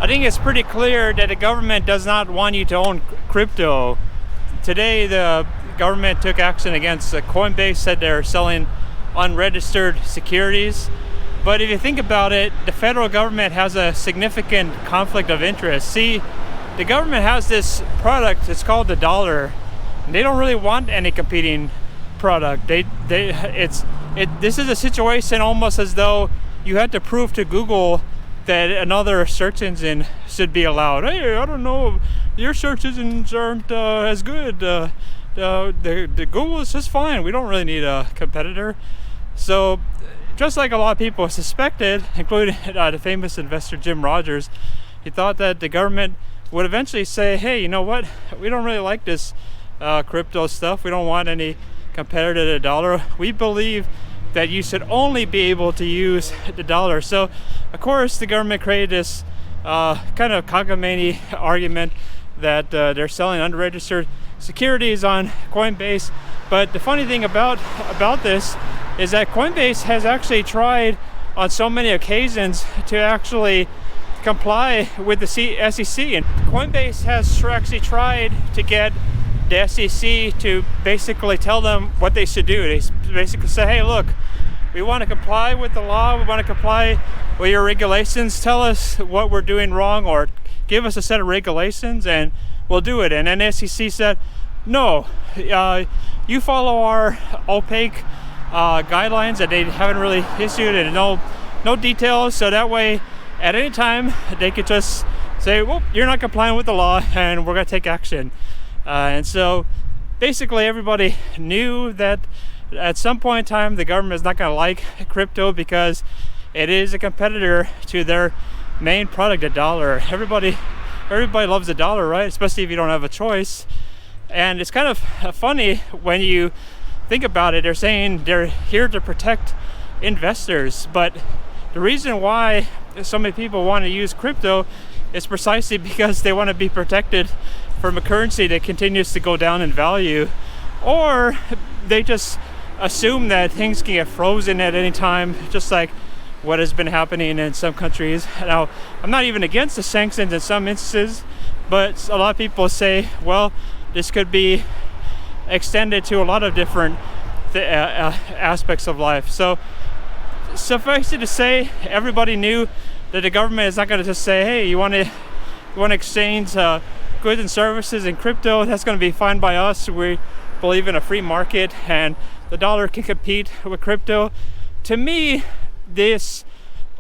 I think it's pretty clear that the government does not want you to own crypto. Today, the government took action against Coinbase, said they're selling unregistered securities. But if you think about it, the federal government has a significant conflict of interest. See, the government has this product, it's called the dollar. They don't really want any competing product. This is a situation almost as though you had to prove to Google that another search engine should be allowed. Hey, I don't know, your search engines aren't as good. The Google is just fine. We don't really need a competitor. So, just like a lot of people suspected, including the famous investor Jim Rogers, he thought that the government would eventually say, hey, you know what? We don't really like this crypto stuff. We don't want any competitor to the dollar. We believe that you should only be able to use the dollar. So, of course, the government created this kind of cockamamie argument that they're selling unregistered securities on Coinbase. But the funny thing about this is that Coinbase has actually tried on so many occasions to actually comply with the SEC. And Coinbase has actually tried to get the SEC to basically tell them what they should do. They basically say, hey, look, we want to comply with the law, we want to comply with your regulations, tell us what we're doing wrong, or give us a set of regulations and we'll do it. And then SEC said, no, you follow our opaque guidelines that they haven't really issued, and no details, so that way at any time they could just say, well, you're not complying with the law and we're going to take action. And so basically everybody knew that at some point in time the government is not going to like crypto because it is a competitor to their main product, the dollar. Everybody loves the dollar, right? Especially if you don't have a choice. And it's kind of funny when you think about it. They're saying they're here to protect investors, but the reason why so many people want to use crypto is precisely because they want to be protected from a currency that continues to go down in value, or they just assume that things can get frozen at any time, just like what has been happening in some countries. Now, I'm not even against the sanctions in some instances, but a lot of people say, well, this could be extended to a lot of different aspects of life. So suffice it to say, everybody knew that the government is not going to just say, hey, you want to exchange goods and services in crypto, that's going to be fine by us. We believe in a free market and the dollar can compete with crypto. To me, this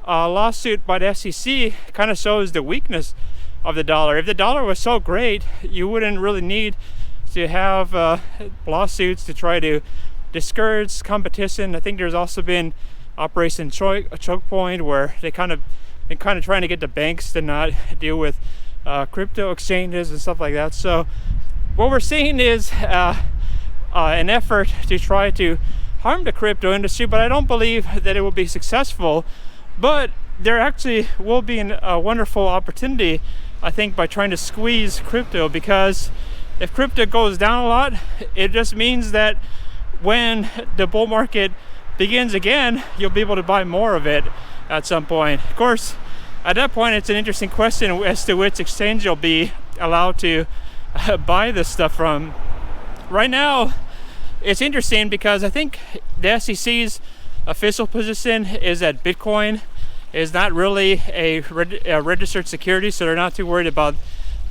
lawsuit by the SEC kind of shows the weakness of the dollar. If the dollar was so great, you wouldn't really need to have lawsuits to try to discourage competition. I think there's also been Operation Choke Point, where they kind of trying to get the banks to not deal with crypto exchanges and stuff like that. So what we're seeing is an effort to try to harm the crypto industry, but I don't believe that it will be successful. But there actually will be a wonderful opportunity, I think, by trying to squeeze crypto, because if crypto goes down a lot, it just means that when the bull market begins again, you'll be able to buy more of it at some point. Of course, at that point, it's an interesting question as to which exchange you'll be allowed to buy this stuff from. Right now, it's interesting because I think the SEC's official position is that Bitcoin is not really a registered security, so they're not too worried about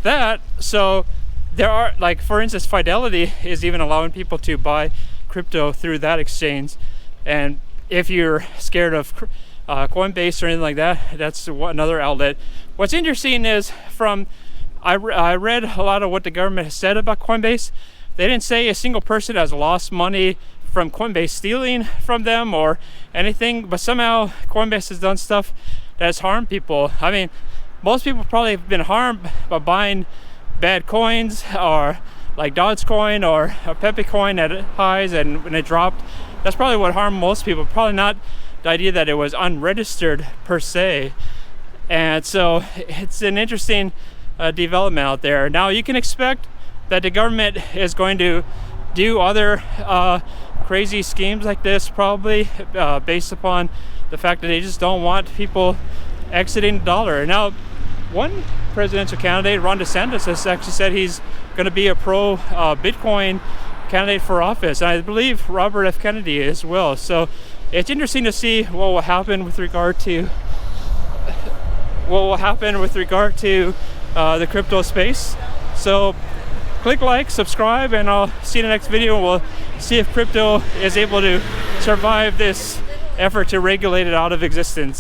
that. So there are, like, for instance, Fidelity is even allowing people to buy crypto through that exchange. And if you're scared of Coinbase or anything like that, that's another outlet. What's interesting is I read a lot of what the government has said about Coinbase. They didn't say a single person has lost money from Coinbase stealing from them or anything, but somehow Coinbase has done stuff that has harmed people. I mean, most people probably have been harmed by buying bad coins, or like Dogecoin or Pepe coin at highs, and when it dropped, that's probably what harmed most people. Probably not the idea that it was unregistered per se. And so it's an interesting development out there. Now, you can expect that the government is going to do other crazy schemes like this, probably based upon the fact that they just don't want people exiting the dollar. Now, one presidential candidate, Ron DeSantis, has actually said he's going to be a pro Bitcoin candidate for office. And I believe Robert F. Kennedy as well. So it's interesting to see what will happen with regard to the crypto space. So click like, subscribe, and I'll see you in the next video. We'll see if crypto is able to survive this effort to regulate it out of existence.